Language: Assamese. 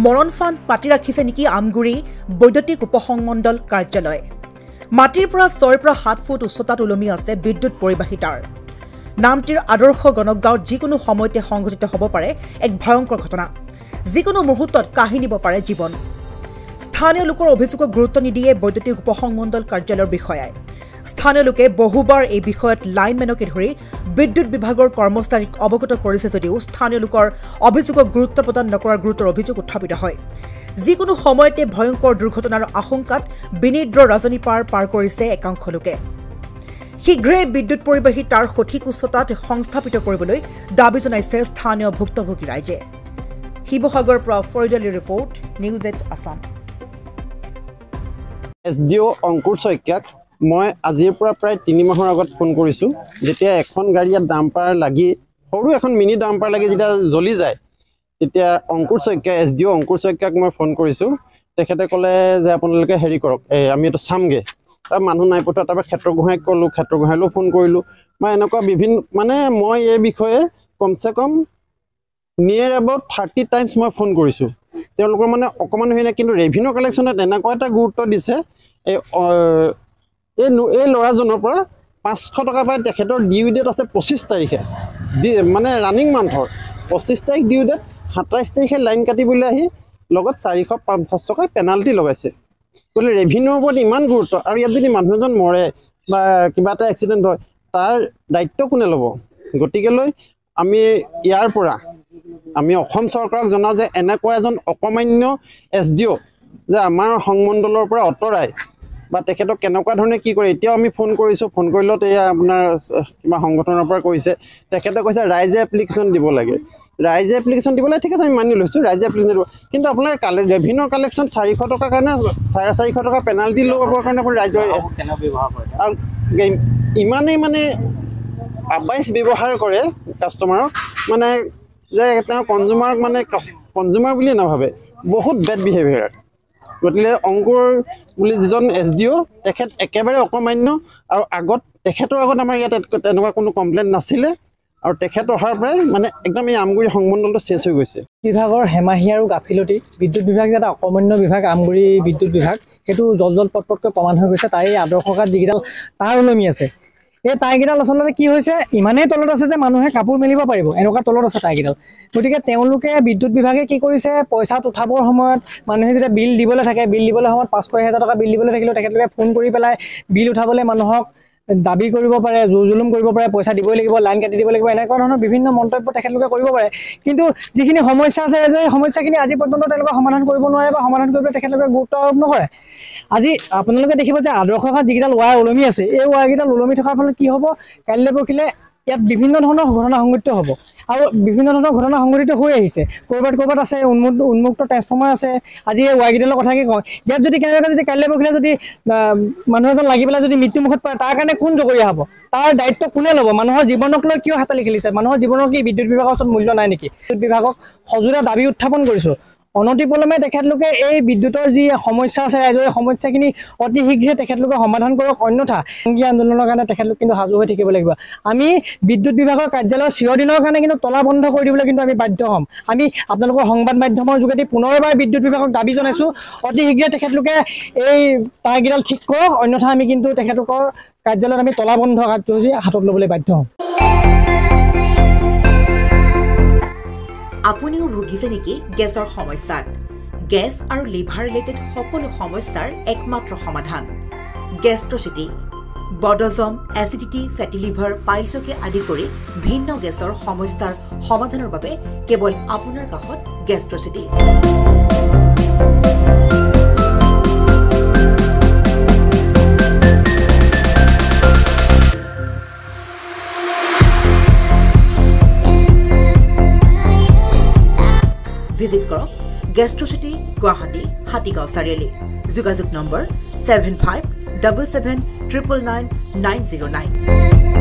মৰণ ফান পাতি ৰাখিছে নেকি আমগুৰি বৈদ্যুতিক উপসংমণ্ডল কাৰ্যালয় মাটিৰ পৰা 6 পৰা 7 ফুট উচ্চতাত ওলমি আছে বিদ্যুৎ পৰিবাহী তাঁৰ নামটিৰ আদৰ্শ গণকগাঁৱত যিকোনো সময়তে সংঘটিত হ'ব পাৰে এক ভয়ংকৰ ঘটনা যিকোনো মুহূৰ্তত কাহি নিব পাৰে জীৱন স্থানীয় লোকৰ অভিযোগক গুৰুত্ব নিদিয়ে বৈদ্যুতিক উপসংমণ্ডল কাৰ্যালয়ৰ বিষয়াই স্থানীয় লোকে বহুবাৰ এই বিষয়ত লাইনমেনকে ধৰি বিদ্যুৎ বিভাগৰ কৰ্মচাৰীক অৱগত কৰিছে যদিও স্থানীয় লোকৰ অভিযোগক গুৰুত্ব প্ৰদান নকৰাৰ গুৰুতৰ অভিযোগ উত্থাপিত হয় যিকোনো সময়তে ভয়ংকৰ দুৰ্ঘটনাৰ আশংকাত বিনিদ্ৰ ৰাজনী পাৰ কৰিছে একাংশ লোকে শীঘ্ৰে বিদ্যুৎ পৰিবাহী তাঁৰ সঠিক উচ্চতাত সংস্থাপিত কৰিবলৈ দাবী জনাইছে স্থানীয় ভুক্তভোগী ৰাইজে শিৱসাগৰৰ পৰা ফৰিদালি ৰিপৰ্ট নিউজ এট আছাম এছডিও অংকুৰ শইকীয়াক মই আজিৰ পৰা প্ৰায় 3 মাহৰ আগত ফোন কৰিছোঁ যেতিয়া এখন গাড়ীত ডাম্পাৰ লাগি সৰু এখন মিনি ডাম্পাৰ লাগি যেতিয়া জ্বলি যায় তেতিয়া অংকুৰ শইকীয়া এছডিও অংকুৰ শইকীয়াক মই ফোন কৰিছোঁ তেখেতে ক'লে যে আপোনালোকে হেৰি কৰক আমি এইটো চামগৈ তাৰ মানুহ নাই পঠোৱা তাৰপৰা ক্ষেত্ৰগোহাঁইক ক'লোঁ ক্ষেত্ৰগোহাঁইলৈও ফোন কৰিলোঁ মই এনেকুৱা বিভিন্ন মানে মই এই বিষয়ে কমচে কম নিয়েৰ এবাউট 30 টাইমছ মই ফোন কৰিছোঁ তেওঁলোকৰ মানে অকণমান হৈ নাই কিন্তু ৰেভিনিউ কালেকশ্যনত এনেকুৱা এটা গুৰুত্ব দিছে এই ল'ৰাজনৰ পৰা 500 টকা পাই তেখেতৰ ডিউ ডেট আছে 25 তাৰিখে মানে ৰানিং মান্থৰ 25 তাৰিখ ডিউ ডেট 27 তাৰিখে লাইন কাটিবলৈ আহি লগত 450 টকা পেনাল্টি লগাইছে গতিকে ৰেভিনিউৰ ওপৰত ইমান গুৰুত্ব আৰু ইয়াত যদি মানুহ এজন মৰে বা কিবা এটা এক্সিডেণ্ট হয় তাৰ দায়িত্ব কোনে ল'ব গতিকেলৈ আমি ইয়াৰ পৰা আমি অসম চৰকাৰক জনাওঁ যে এনেকুৱা এজন অকমান্য এছডিও যে আমাৰ সংমণ্ডলৰ পৰা আঁতৰাই বা তেখেতক কেনেকুৱা ধৰণে কি কৰে এতিয়াও আমি ফোন কৰিছোঁ ফোন কৰিলত এয়া আপোনাৰ কিবা সংগঠনৰ পৰা কৈছে তেখেতে কৈছে ৰাইজে এপ্লিকেশ্যন দিব লাগে ৰাইজে এপ্লিকেশ্যন দিব লাগে ঠিক আছে আমি মানি লৈছোঁ ৰাইজে এপ্লিকেশ্যন দিব কিন্তু আপোনাৰ ৰেভিনিউ কালেকশ্যন 400 টকাৰ কাৰণে 450 টকা পেনাল্টি ল'বৰ কাৰণে আপুনি ৰাইজৰ আৰু ইমানেই মানে আবাইচ ব্যৱহাৰ কৰে কাষ্টমাৰক মানে যে তেওঁ কনজিউমাৰক মানে কনজিউমাৰ বুলিয়ে নাভাবে বহুত বেড বিহেভিয়াৰ গতিকে অংকুৰ বুলি যিজন এছডিও তেখেত একেবাৰে অকমান্য আৰু আগত তেখেতৰ আগত আমাৰ ইয়াত তেনেকুৱা কোনো কমপ্লেইন নাছিলে আৰু তেখেত অহাৰ পৰাই মানে একদম এই আমগুৰি সংমণ্ডলটো চেছ হৈ গৈছে বিভাগৰ হেমাহি আৰু গাফিলতি বিদ্যুৎ বিভাগ এটা অকমান্য বিভাগ আমগুৰি বিদ্যুৎ বিভাগ সেইটো জল পটপটকৈ প্ৰমাণ হৈ গৈছে তাৰে আদৰ্শকাত যিকেইডাল তাঁৰ ওলমি আছে এই তাঁৰকেইডাল আচলতে কি হৈছে ইমানেই তলত আছে যে মানুহে কাপোৰ মেলিব পাৰিব এনেকুৱা তলত আছে তাঁৰকেইডাল গতিকে তেওঁলোকে বিদ্যুৎ বিভাগে কি কৰিছে পইচাত উঠাবৰ সময়ত মানুহে যেতিয়া বিল দিবলৈ থাকে বিল দিবলৈ সময়ত 500,000 টকা বিল দিবলৈ থাকিলেও তেখেতলোকে ফোন কৰি পেলাই বিল উঠাবলৈ মানুহক দাবী কৰিব পাৰে জুলুম কৰিব পাৰে পইচা দিবই লাগিব লাইন কাটি দিব লাগিব এনেকুৱা ধৰণৰ বিভিন্ন মন্তব্য তেখেতলোকে কৰিব পাৰে কিন্তু যিখিনি সমস্যা আছে এই সমস্যাখিনি আজি পৰ্যন্ত তেওঁলোকে সমাধান কৰিব নোৱাৰে বা সমাধান কৰিবলৈ তেখেতলোকে গুৰুত্ব আৰোপ নকৰে আজি আপোনালোকে দেখিব যে আদৰ্শঘাট যিকেইডাল ৱায়াৰ ওলমি আছে এই ৱায়াৰকেইডাল ওলমি থকাৰ ফলত কি হ'ব কাইলৈ পৰহিলে ইয়াত বিভিন্ন ধৰণৰ ঘটনা সংঘটিত হ'ব আৰু বিভিন্ন ধৰণৰ ঘটনা সংঘটিত হৈ আহিছে ক'ৰবাত আছে উন্মুক্ত ট্ৰেন্সফৰ্মাৰ আছে আজি এই ৱায়াৰকেইডালৰ কথা কি কওঁ ইয়াত যদি কেনেবাকৈ যদি কাইলৈ পৰহিলে যদি মানুহ এজন লাগি পেলাই যদি মৃত্যুমুখত পৰে তাৰ কাৰণে কোন জগৰীয়া হ'ব তাৰ দায়িত্ব কোনে ল'ব মানুহৰ জীৱনক লৈ কিয় হাতালি খেলিছে মানুহৰ জীৱনৰ কি বিদ্যুৎ বিভাগৰ ওচৰত মূল্য নাই নেকি বিদ্যুৎ বিভাগক সজোৰে দাবী উত্থাপন কৰিছোঁ অনতিপলমে তেখেতলোকে এই বিদ্যুতৰ যি সমস্যা আছে ৰাইজৰ এই সমস্যাখিনি অতি শীঘ্ৰে তেখেতলোকে সমাধান কৰক অন্যথা সংঘীয় আন্দোলনৰ কাৰণে তেখেতলোক কিন্তু সাজু হৈ থাকিব লাগিব আমি বিদ্যুৎ বিভাগৰ কাৰ্যালয় চিৰদিনৰ কাৰণে কিন্তু তলা বন্ধ কৰি দিবলৈ কিন্তু আমি বাধ্য হ'ম আমি আপোনালোকৰ সংবাদ মাধ্যমৰ যোগেদি পুনৰবাৰ বিদ্যুৎ বিভাগক দাবী জনাইছোঁ অতি শীঘ্ৰে তেখেতলোকে এই তাঁৰকেইডাল ঠিক কৰক অন্যথা আমি কিন্তু তেখেতলোকৰ কাৰ্যালয়ত আমি তলা বন্ধ কাৰ্যসূচী হাতত ল'বলৈ বাধ্য হ'ম আপুনিও ভুগিছে নেকি গেছৰ সমস্যাত গেছ আৰু লিভাৰ ৰিলেটেড সকলো সমস্যাৰ একমাত্ৰ সমাধান গেষ্ট্ৰচিটি বডজম এচিডিটি ফেটি লিভাৰ পাইলছকে আদি কৰি ভিন্ন গেছৰ সমস্যাৰ সমাধানৰ বাবে কেৱল আপোনাৰ কাষত গেষ্ট্ৰচিটি ভিজিট কৰক গেষ্ট্ৰচিটি গুৱাহাটী হাতীগাঁও চাৰিআলি যোগাযোগ নম্বৰ 7577999909